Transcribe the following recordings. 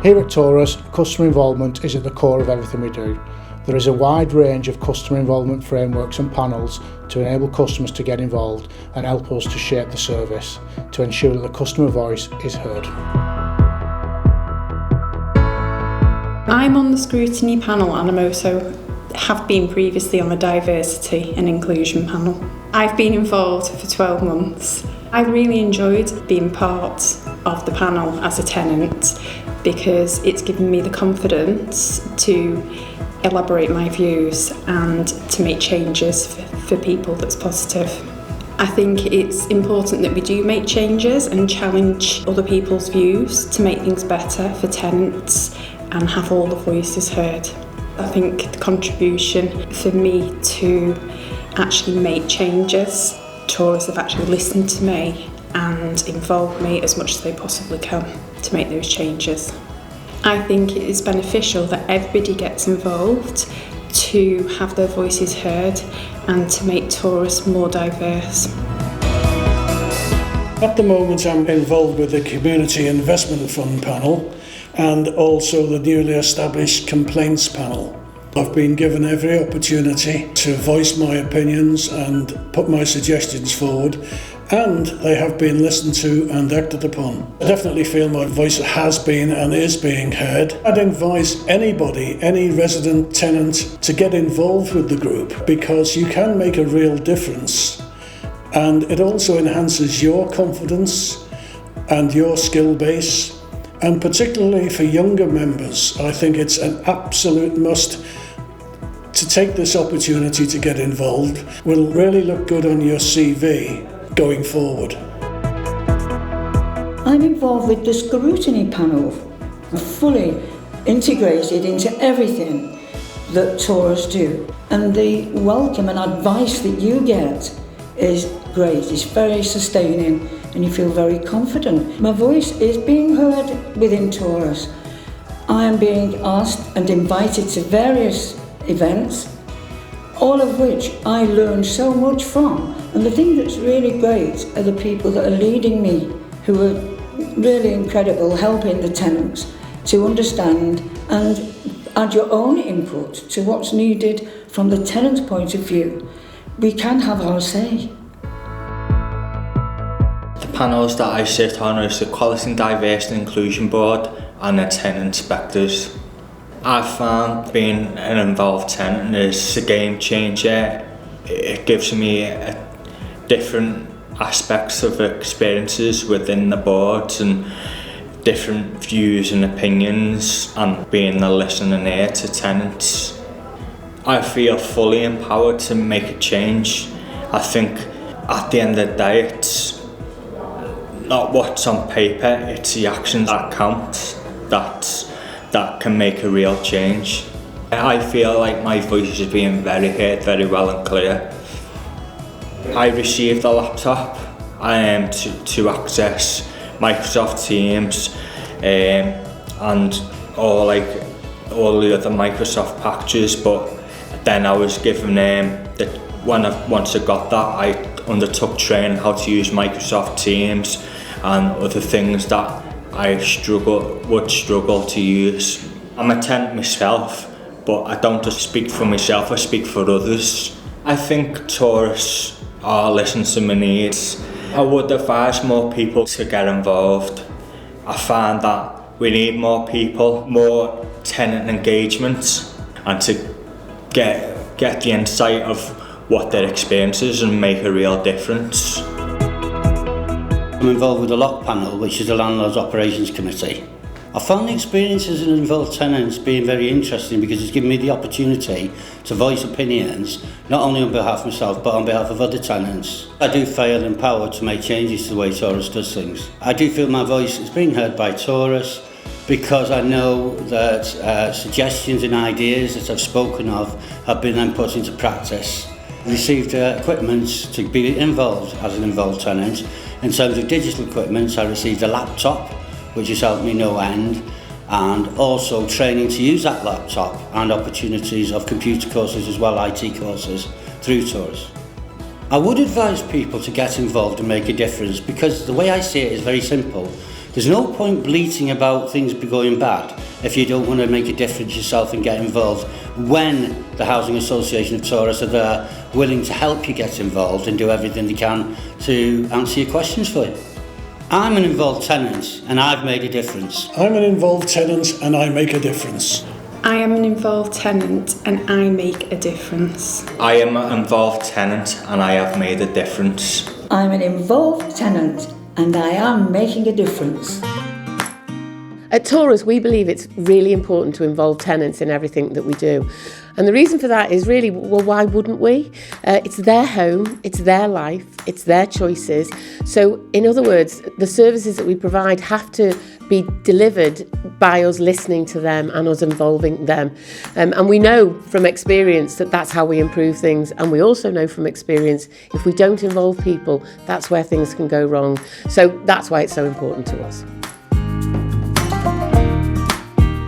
Here at Taurus, customer involvement is at the core of everything we do. There is a wide range of customer involvement frameworks and panels to enable customers to get involved and help us to shape the service to ensure that the customer voice is heard. I'm on the scrutiny panel and I'm also have been previously on the diversity and inclusion panel. I've been involved for 12 months. I really enjoyed being part of the panel as a tenant because it's given me the confidence to elaborate my views and to make changes for people that's positive. I think it's important that we do make changes and challenge other people's views to make things better for tenants and have all the voices heard. I think the contribution for me to actually make changes, Taurus have actually listened to me and involved me as much as they possibly can to make those changes. I think it is beneficial that everybody gets involved to have their voices heard and to make Taurus more diverse. At the moment I'm involved with the Community Investment Fund panel and also the newly established Complaints panel. I've been given every opportunity to voice my opinions and put my suggestions forward, and they have been listened to and acted upon. I definitely feel my voice has been and is being heard. I'd advise anybody, any resident tenant, to get involved with the group because you can make a real difference, and it also enhances your confidence and your skill base. And particularly for younger members, I think it's an absolute must to take this opportunity to get involved. Will really look good on your CV going forward. I'm involved with the scrutiny panel, fully integrated into everything that Taurus do. And the welcome and advice that you get is great, it's very sustaining and you feel very confident. My voice is being heard within Taurus. I am being asked and invited to various events, all of which I learn so much from. And the thing that's really great are the people that are leading me, who are really incredible, helping the tenants to understand and add your own input to what's needed from the tenant's point of view. We can have our say. The panels that I sit on is the Quality and Diversity and Inclusion Board and the tenant inspectors. I've found being an involved tenant is a game changer. It gives me different aspects of experiences within the boards and different views and opinions, and being a listening ear to tenants. I feel fully empowered to make a change. I think at the end of the day it's not what's on paper, it's the actions that count that can make a real change. I feel like my voice is being very heard, very well and clear. I received a laptop to access Microsoft Teams and all the other Microsoft packages, but then I was given once I got that, I undertook training how to use Microsoft Teams and other things that I would struggle to use. I'm a tenant myself, but I don't just speak for myself, I speak for others. I think Taurus are listening to my needs. I would advise more people to get involved. I find that we need more people, more tenant engagement, and to get the insight of what their experience is and make a real difference. I'm involved with the LOC panel, which is the Landlords Operations Committee. I found the experience as an involved tenant being very interesting because it's given me the opportunity to voice opinions, not only on behalf of myself but on behalf of other tenants. I do feel empowered to make changes to the way Taurus does things. I do feel my voice is being heard by Taurus because I know that suggestions and ideas that I've spoken of have been then put into practice. I received equipment to be involved as an involved tenant. In terms of digital equipment, I received a laptop, which has helped me no end, and also training to use that laptop and opportunities of computer courses as well, IT courses through Taurus. I would advise people to get involved and make a difference because the way I see it is very simple. There's no point bleating about things going bad if you don't want to make a difference yourself and get involved when the Housing Association of Taurus are there willing to help you get involved and do everything they can to answer your questions for you. I'm an involved tenant and I've made a difference. I'm an involved tenant and I make a difference. I am an involved tenant and I make a difference. I am an involved tenant and I have made a difference. I'm an involved tenant and I am making a difference. At Taurus, we believe it's really important to involve tenants in everything that we do. And the reason for that is really, well, why wouldn't we? It's their home, it's their life, it's their choices. So, in other words, the services that we provide have to be delivered by us listening to them and us involving them. And we know from experience that that's how we improve things. And we also know from experience, if we don't involve people, that's where things can go wrong. So that's why it's so important to us.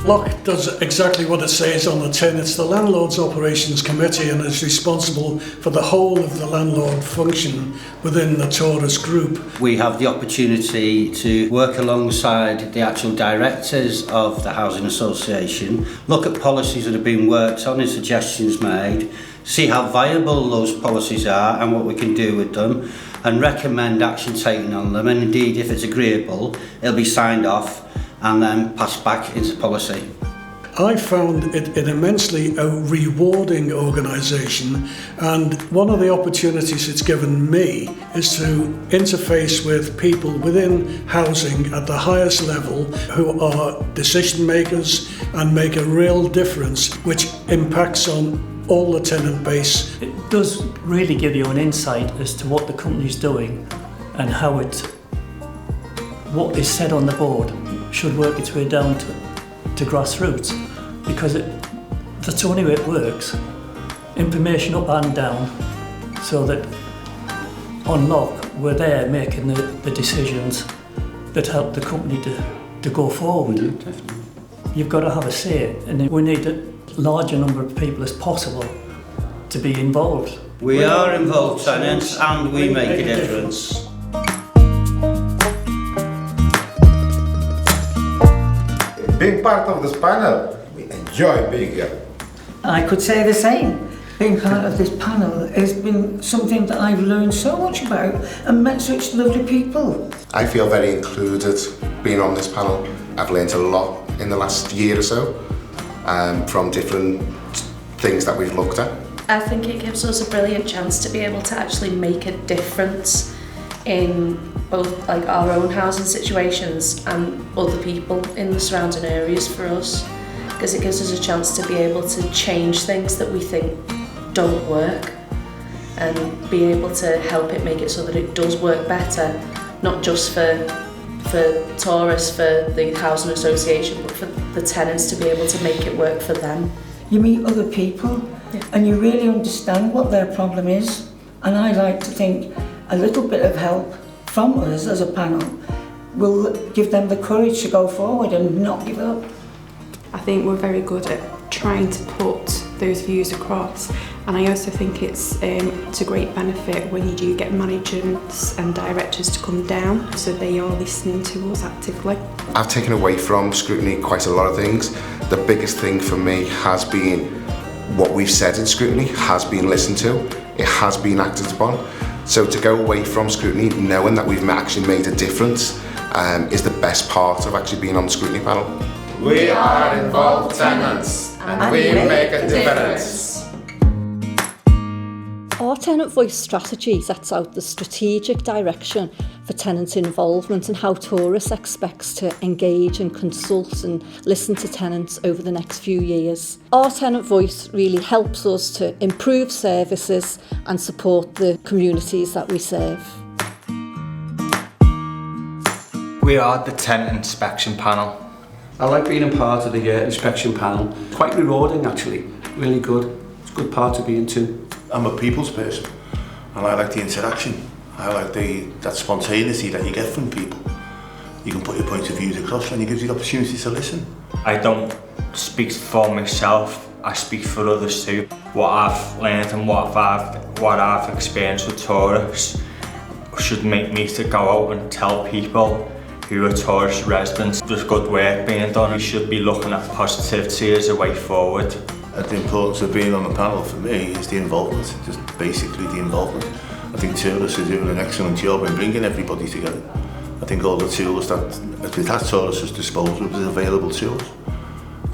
LOC does exactly what it says on the tin. It's the Landlord's Operations Committee and is responsible for the whole of the landlord function within the Taurus Group. We have the opportunity to work alongside the actual directors of the Housing Association, look at policies that have been worked on and suggestions made, see how viable those policies are and what we can do with them, and recommend action taken on them. And indeed, if it's agreeable, it'll be signed off and then passed back into policy. I found it an immensely rewarding organisation, and one of the opportunities it's given me is to interface with people within housing at the highest level who are decision makers and make a real difference which impacts on all the tenant base. It does really give you an insight as to what the company's doing and how what is said on the board should work its way down to grassroots, because that's only way it works. Information up and down, so that on LOC we're there making the decisions that help the company to go forward. Yeah, definitely. You've got to have a say, and we need a larger number of people as possible to be involved. We are involved tenants and we make a difference. Being part of this panel, we enjoy being here. I could say the same. Being part of this panel has been something that I've learned so much about and met such lovely people. I feel very included being on this panel. I've learned a lot in the last year or so from different things that we've looked at. I think it gives us a brilliant chance to be able to actually make a difference in both like our own housing situations and other people in the surrounding areas for us, because it gives us a chance to be able to change things that we think don't work and be able to help it make it so that it does work better, not just for Taurus, for the housing association, but for the tenants to be able to make it work for them. You meet other people and you really understand what their problem is, and I like to think a little bit of help from us as a panel will give them the courage to go forward and not give up. I think we're very good at trying to put those views across, and I also think it's a great benefit when you do get managers and directors to come down, so they are listening to us actively. I've taken away from scrutiny quite a lot of things. The biggest thing for me has been what we've said in scrutiny has been listened to, it has been acted upon. So to go away from scrutiny knowing that we've actually made a difference is the best part of actually being on the scrutiny panel. We are involved tenants and we make a difference. Our Tenant Voice strategy sets out the strategic direction for tenant involvement and how Taurus expects to engage and consult and listen to tenants over the next few years. Our Tenant Voice really helps us to improve services and support the communities that we serve. We are the Tenant Inspection Panel. I like being a part of the inspection panel. Quite rewarding actually, really good. It's a good part to be into. I'm a people's person and I like the interaction. I like that spontaneity that you get from people. You can put your point of views across and it gives you the opportunity to listen. I don't speak for myself, I speak for others too. What I've learned and what I've experienced with Taurus should make me to go out and tell people who are tourist residents. There's good work being done. We should be looking at positivity as a way forward. The importance of being on the panel for me is the involvement, just basically the involvement. I think tourists are doing an excellent job in bringing everybody together. I think all the tools that tourists' disposal is available to us.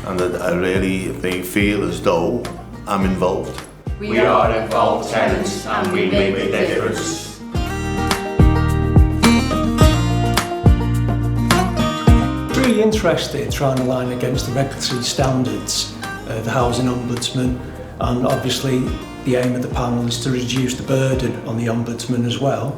And they feel as though I'm involved. We are involved tenants and we make a difference. Really interested trying to line against the regulatory standards, the Housing Ombudsman, and obviously the aim of the panel is to reduce the burden on the Ombudsman as well.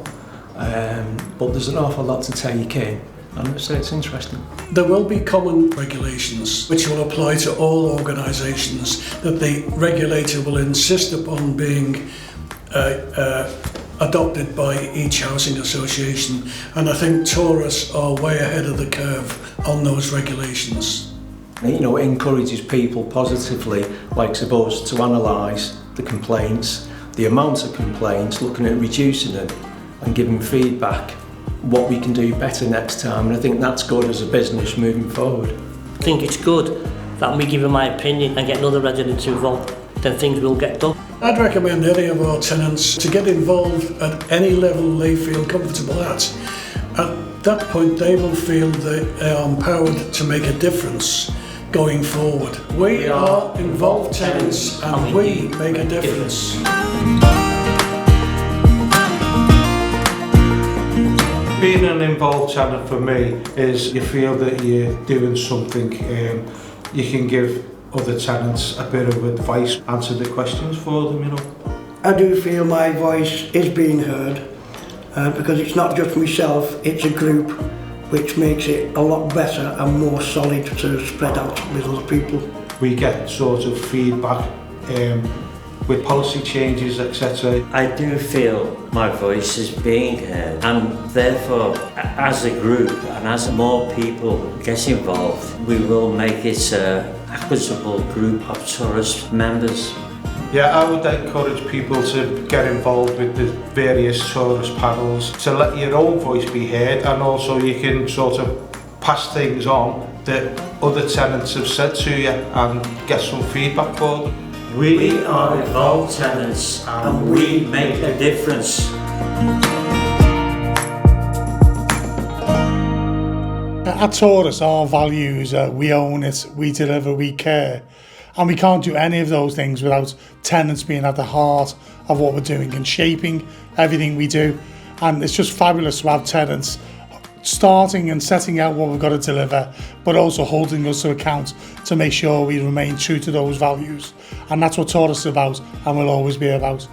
But there's an awful lot to take in, and so it's interesting. There will be common regulations which will apply to all organisations that the regulator will insist upon being adopted by each housing association, and I think tourists are way ahead of the curve on those regulations. You know, it encourages people positively, like suppose, to analyse the complaints, the amount of complaints, looking at reducing them and giving feedback, what we can do better next time, and I think that's good as a business moving forward. I think it's good that we give my opinion and get another resident involved, then things will get done. I'd recommend any of our tenants to get involved at any level they feel comfortable at. At that point they will feel they are empowered to make a difference going forward. We are involved tenants and we make a difference. Being an involved tenant for me is you feel that you're doing something, you can give other tenants a bit of advice, answer the questions for them, you know. I do feel my voice is being heard because it's not just myself, it's a group, which makes it a lot better and more solid to spread out with other people. We get sort of feedback with policy changes, etc. I do feel my voice is being heard, and therefore as a group and as more people get involved, we will make it an equitable group of tourist members. Yeah, I would encourage people to get involved with the various tourist panels, to let your own voice be heard, and also you can sort of pass things on that other tenants have said to you and get some feedback for them. We are involved tenants and we make a difference. At Taurus, our values are we own it, we deliver, we care. And we can't do any of those things without tenants being at the heart of what we're doing and shaping everything we do. And it's just fabulous to have tenants starting and setting out what we've got to deliver, but also holding us to account to make sure we remain true to those values. And that's what Taurus is about and will always be about.